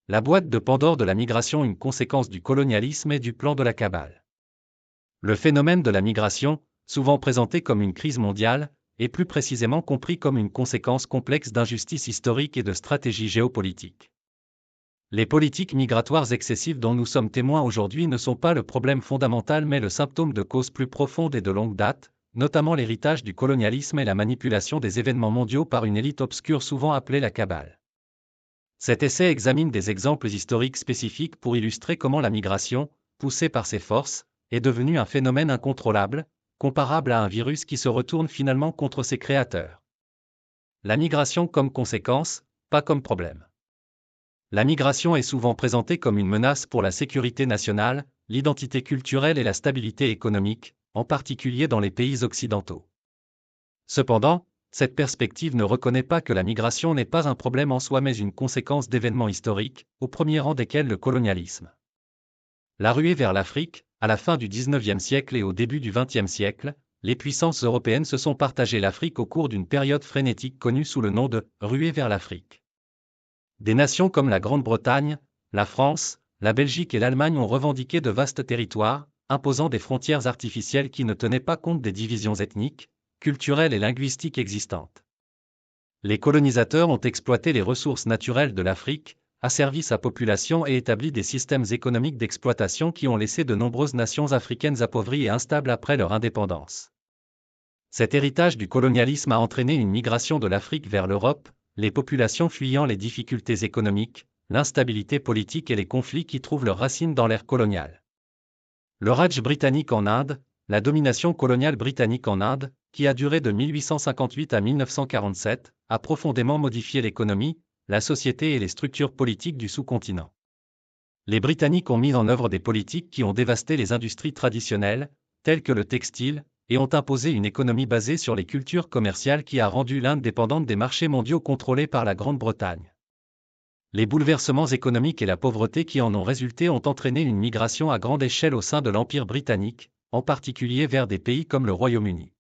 La boîte de Pandore de la migration, une conséquence du colonialisme et du plan de la cabale. Le phénomène de la migration, souvent présenté comme une crise mondiale, est plus précisément compris comme une conséquence complexe d'injustices historiques et de stratégies géopolitiques. Les politiques migratoires excessives dont nous sommes témoins aujourd'hui ne sont pas le problème fondamental mais le symptôme de causes plus profondes et de longue date, notamment l'héritage du colonialisme et la manipulation des événements mondiaux par une élite obscure souvent appelée la cabale. Cet essai examine des exemples historiques spécifiques pour illustrer comment la migration, poussée par ses forces, est devenue un phénomène incontrôlable, comparable à un virus qui se retourne finalement contre ses créateurs. La migration comme conséquence, pas comme problème. La migration est souvent présentée comme une menace pour la sécurité nationale, l'identité culturelle et la stabilité économique, en particulier dans les pays occidentaux. Cependant, cette perspective ne reconnaît pas que la migration n'est pas un problème en soi mais une conséquence d'événements historiques, au premier rang desquels le colonialisme. La ruée vers l'Afrique, à la fin du XIXe siècle et au début du XXe siècle, les puissances européennes se sont partagé l'Afrique au cours d'une période frénétique connue sous le nom de « ruée vers l'Afrique ». Des nations comme la Grande-Bretagne, la France, la Belgique et l'Allemagne ont revendiqué de vastes territoires, imposant des frontières artificielles qui ne tenaient pas compte des divisions ethniques, culturelles et linguistiques existantes. Les colonisateurs ont exploité les ressources naturelles de l'Afrique, asservi sa population et établi des systèmes économiques d'exploitation qui ont laissé de nombreuses nations africaines appauvries et instables après leur indépendance. Cet héritage du colonialisme a entraîné une migration de l'Afrique vers l'Europe, les populations fuyant les difficultés économiques, l'instabilité politique et les conflits qui trouvent leurs racines dans l'ère coloniale. Le Raj britannique en Inde, la domination coloniale britannique en Inde, qui a duré de 1858 à 1947, a profondément modifié l'économie, la société et les structures politiques du sous-continent. Les Britanniques ont mis en œuvre des politiques qui ont dévasté les industries traditionnelles, telles que le textile, et ont imposé une économie basée sur les cultures commerciales qui a rendu l'Inde dépendante des marchés mondiaux contrôlés par la Grande-Bretagne. Les bouleversements économiques et la pauvreté qui en ont résulté ont entraîné une migration à grande échelle au sein de l'Empire britannique, en particulier vers des pays comme le Royaume-Uni.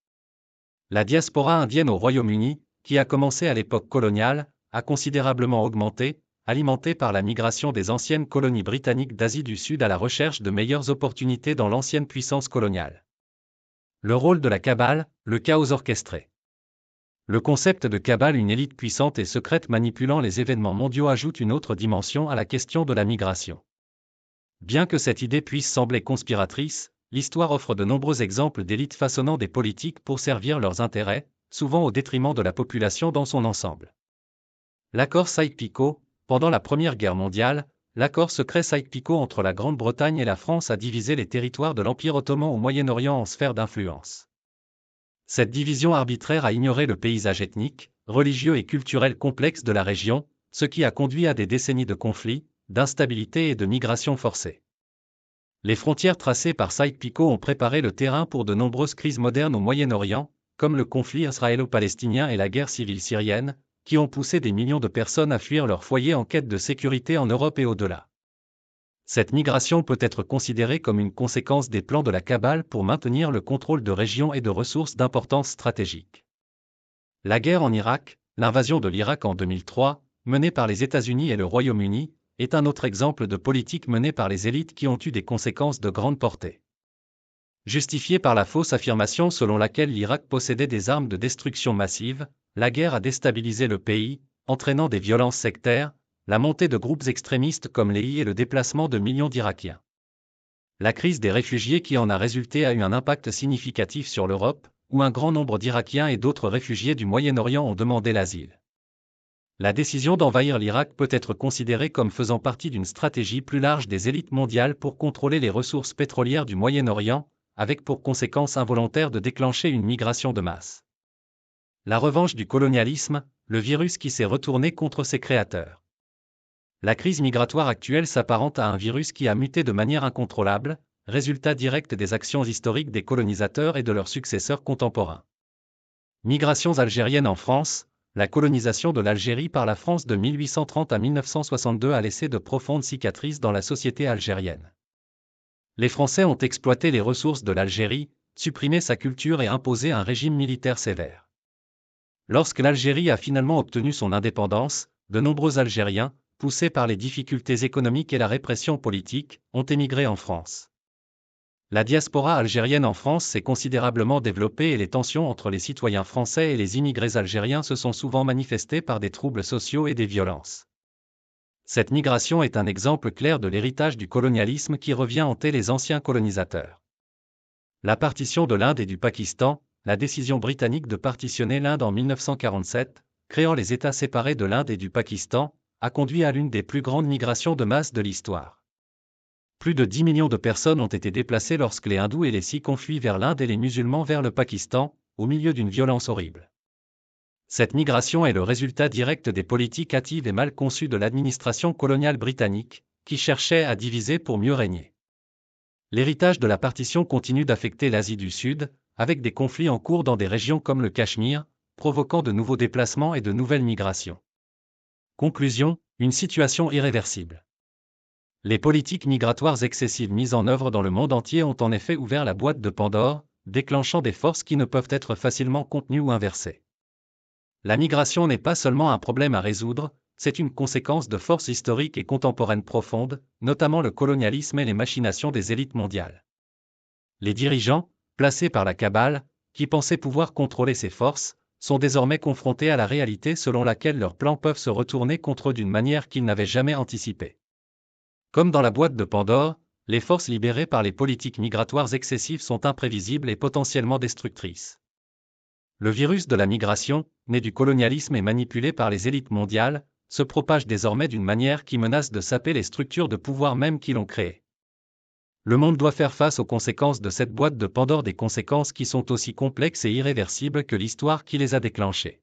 La diaspora indienne au Royaume-Uni, qui a commencé à l'époque coloniale, a considérablement augmenté, alimentée par la migration des anciennes colonies britanniques d'Asie du Sud à la recherche de meilleures opportunités dans l'ancienne puissance coloniale. Le rôle de la cabale, le chaos orchestré. Le concept de cabale, une élite puissante et secrète manipulant les événements mondiaux, ajoute une autre dimension à la question de la migration. Bien que cette idée puisse sembler conspiratrice, l'histoire offre de nombreux exemples d'élites façonnant des politiques pour servir leurs intérêts, souvent au détriment de la population dans son ensemble. L'accord Sykes-Picot, pendant la Première Guerre mondiale, l'accord secret Sykes-Picot entre la Grande-Bretagne et la France a divisé les territoires de l'Empire ottoman au Moyen-Orient en sphères d'influence. Cette division arbitraire a ignoré le paysage ethnique, religieux et culturel complexe de la région, ce qui a conduit à des décennies de conflits, d'instabilité et de migration forcée. Les frontières tracées par Sykes-Picot ont préparé le terrain pour de nombreuses crises modernes au Moyen-Orient, comme le conflit israélo-palestinien et la guerre civile syrienne, qui ont poussé des millions de personnes à fuir leur foyer en quête de sécurité en Europe et au-delà. Cette migration peut être considérée comme une conséquence des plans de la cabale pour maintenir le contrôle de régions et de ressources d'importance stratégique. La guerre en Irak, l'invasion de l'Irak en 2003, menée par les États-Unis et le Royaume-Uni, est un autre exemple de politique menée par les élites qui ont eu des conséquences de grande portée. Justifiée par la fausse affirmation selon laquelle l'Irak possédait des armes de destruction massive, la guerre a déstabilisé le pays, entraînant des violences sectaires, la montée de groupes extrémistes comme l'EI et le déplacement de millions d'Irakiens. La crise des réfugiés qui en a résulté a eu un impact significatif sur l'Europe, où un grand nombre d'Irakiens et d'autres réfugiés du Moyen-Orient ont demandé l'asile. La décision d'envahir l'Irak peut être considérée comme faisant partie d'une stratégie plus large des élites mondiales pour contrôler les ressources pétrolières du Moyen-Orient, avec pour conséquence involontaire de déclencher une migration de masse. La revanche du colonialisme, le virus qui s'est retourné contre ses créateurs. La crise migratoire actuelle s'apparente à un virus qui a muté de manière incontrôlable, résultat direct des actions historiques des colonisateurs et de leurs successeurs contemporains. Migrations algériennes en France, la colonisation de l'Algérie par la France de 1830 à 1962 a laissé de profondes cicatrices dans la société algérienne. Les Français ont exploité les ressources de l'Algérie, supprimé sa culture et imposé un régime militaire sévère. Lorsque l'Algérie a finalement obtenu son indépendance, de nombreux Algériens, poussés par les difficultés économiques et la répression politique, ont émigré en France. La diaspora algérienne en France s'est considérablement développée et les tensions entre les citoyens français et les immigrés algériens se sont souvent manifestées par des troubles sociaux et des violences. Cette migration est un exemple clair de l'héritage du colonialisme qui revient hanter les anciens colonisateurs. La partition de l'Inde et du Pakistan, la décision britannique de partitionner l'Inde en 1947, créant les États séparés de l'Inde et du Pakistan, a conduit à l'une des plus grandes migrations de masse de l'histoire. Plus de 10 millions de personnes ont été déplacées lorsque les hindous et les sikhs ont fui vers l'Inde et les musulmans vers le Pakistan, au milieu d'une violence horrible. Cette migration est le résultat direct des politiques hâtives et mal conçues de l'administration coloniale britannique, qui cherchait à diviser pour mieux régner. L'héritage de la partition continue d'affecter l'Asie du Sud, avec des conflits en cours dans des régions comme le Cachemire, provoquant de nouveaux déplacements et de nouvelles migrations. Conclusion, une situation irréversible. Les politiques migratoires excessives mises en œuvre dans le monde entier ont en effet ouvert la boîte de Pandore, déclenchant des forces qui ne peuvent être facilement contenues ou inversées. La migration n'est pas seulement un problème à résoudre, c'est une conséquence de forces historiques et contemporaines profondes, notamment le colonialisme et les machinations des élites mondiales. Les dirigeants, placés par la cabale, qui pensaient pouvoir contrôler ces forces, sont désormais confrontés à la réalité selon laquelle leurs plans peuvent se retourner contre eux d'une manière qu'ils n'avaient jamais anticipée. Comme dans la boîte de Pandore, les forces libérées par les politiques migratoires excessives sont imprévisibles et potentiellement destructrices. Le virus de la migration, né du colonialisme et manipulé par les élites mondiales, se propage désormais d'une manière qui menace de saper les structures de pouvoir même qui l'ont créé. Le monde doit faire face aux conséquences de cette boîte de Pandore, des conséquences qui sont aussi complexes et irréversibles que l'histoire qui les a déclenchées.